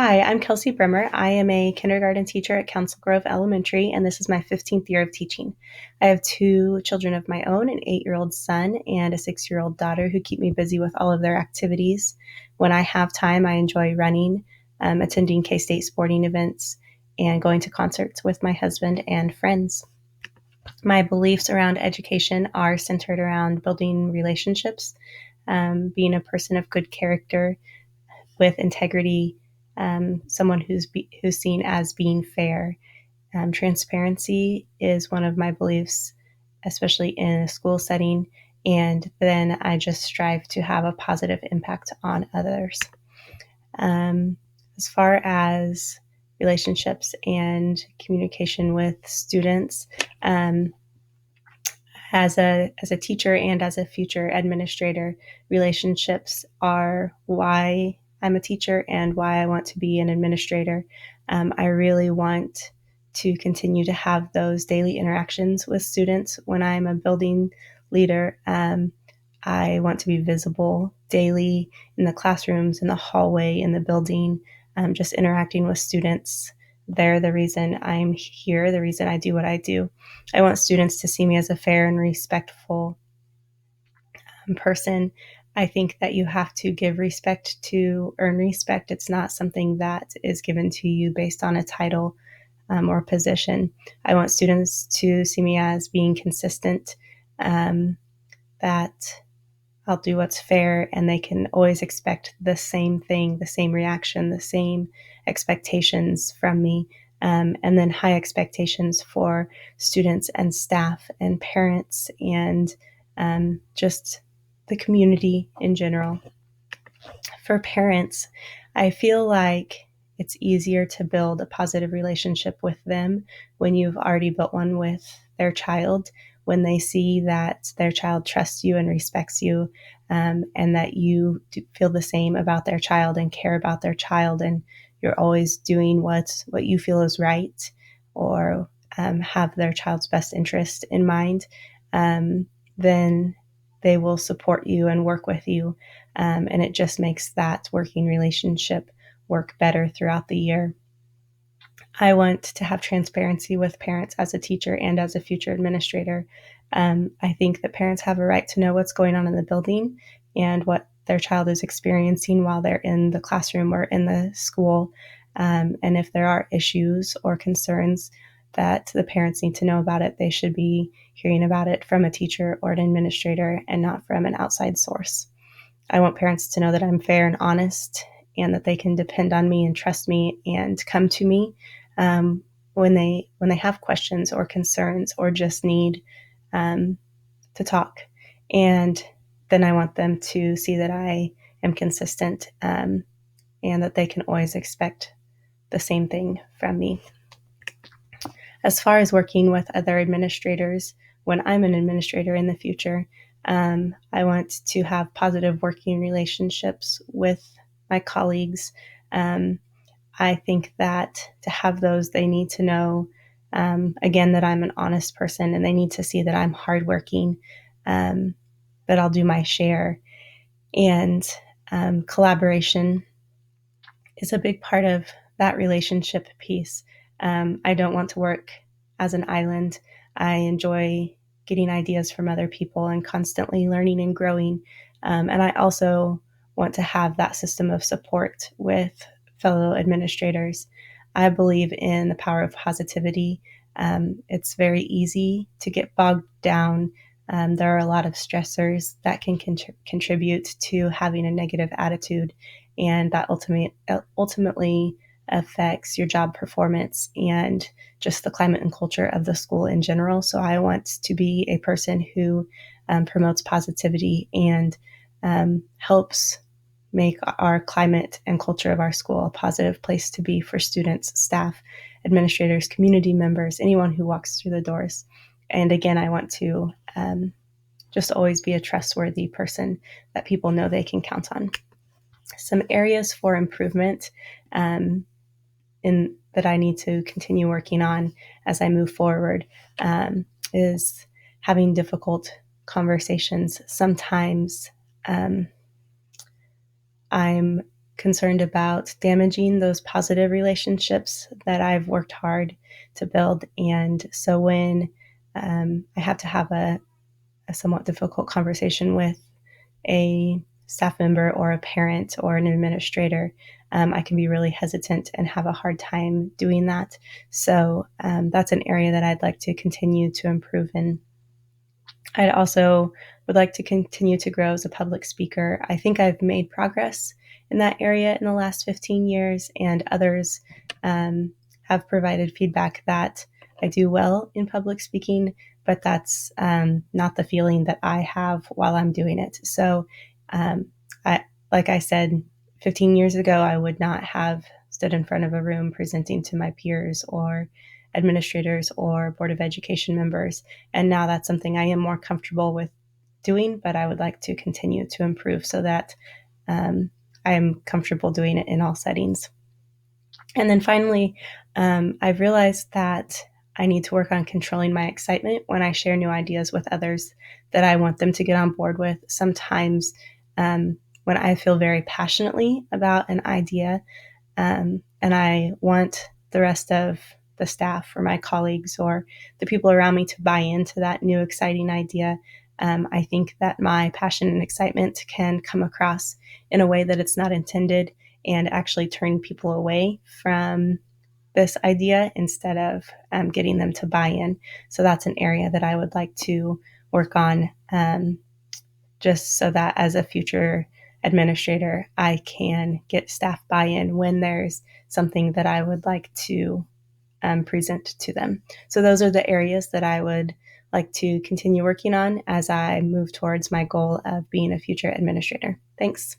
Hi, I'm Kelcy Bremer. I am a kindergarten teacher at Council Grove Elementary, and this is my 15th year of teaching. I have two children of my own, an 8-year-old son and a 6-year-old daughter who keep me busy with all of their activities. When I have time, I enjoy running, attending K-State sporting events, and going to concerts with my husband and friends. My beliefs around education are centered around building relationships, being a person of good character with integrity, someone who's seen as being fair. Transparency is one of my beliefs, especially in a school setting, and then I just strive to have a positive impact on others. As far as relationships and communication with students, as a teacher and as a future administrator, relationships are why I'm a teacher and why I want to be an administrator. I really want to continue to have those daily interactions with students. When I'm a building leader, I want to be visible daily in the classrooms, in the hallway, in the building, just interacting with students. They're the reason I'm here, the reason I do what I do. I want students to see me as a fair and respectful person. I think that you have to give respect to earn respect. It's not something that is given to you based on a title or position. I want students to see me as being consistent, that I'll do what's fair, and they can always expect the same thing, the same reaction, the same expectations from me, and then high expectations for students and staff and parents and just the community in general. For parents, I feel like it's easier to build a positive relationship with them when you've already built one with their child, when they see that their child trusts you and respects you, and that you feel the same about their child and care about their child, and you're always doing what you feel is right, or have their child's best interest in mind, then they will support you and work with you. And it just makes that working relationship work better throughout the year. I want to have transparency with parents as a teacher and as a future administrator. I think that parents have a right to know what's going on in the building and what their child is experiencing while they're in the classroom or in the school. And if there are issues or concerns that the parents need to know about it, they should be hearing about it from a teacher or an administrator and not from an outside source. I want parents to know that I'm fair and honest and that they can depend on me and trust me and come to me when they have questions or concerns or just need to talk. And then I want them to see that I am consistent, and that they can always expect the same thing from me. As far as working with other administrators, when I'm an administrator in the future, I want to have positive working relationships with my colleagues. I think that to have those, they need to know, again, that I'm an honest person, and they need to see that I'm hardworking, that I'll do my share. And collaboration is a big part of that relationship piece. I don't want to work as an island. I enjoy getting ideas from other people and constantly learning and growing. And I also want to have that system of support with fellow administrators. I believe in the power of positivity. It's very easy to get bogged down. There are a lot of stressors that can contribute to having a negative attitude, and that ultimately affects your job performance and just the climate and culture of the school in general. So I want to be a person who promotes positivity and helps make our climate and culture of our school a positive place to be for students, staff, administrators, community members, anyone who walks through the doors. And again, I want to just always be a trustworthy person that people know they can count on. Some areas for improvement in that I need to continue working on as I move forward is having difficult conversations. Sometimes I'm concerned about damaging those positive relationships that I've worked hard to build. And so when I have to have a somewhat difficult conversation with a staff member or a parent or an administrator, I can be really hesitant and have a hard time doing that. So that's an area that I'd like to continue to improve in. I also would like to continue to grow as a public speaker. I think I've made progress in that area in the last 15 years, and others have provided feedback that I do well in public speaking, but that's not the feeling that I have while I'm doing it. So, I, like I said, 15 years ago, I would not have stood in front of a room presenting to my peers or administrators or Board of Education members. And now that's something I am more comfortable with doing, but I would like to continue to improve so that I am comfortable doing it in all settings. And then finally, I've realized that I need to work on controlling my excitement when I share new ideas with others that I want them to get on board with. Sometimes when I feel very passionately about an idea and I want the rest of the staff or my colleagues or the people around me to buy into that new exciting idea, I think that my passion and excitement can come across in a way that it's not intended and actually turn people away from this idea instead of getting them to buy in. So that's an area that I would like to work on, just so that as a future administrator, I can get staff buy-in when there's something that I would like to present to them. So those are the areas that I would like to continue working on as I move towards my goal of being a future administrator. Thanks.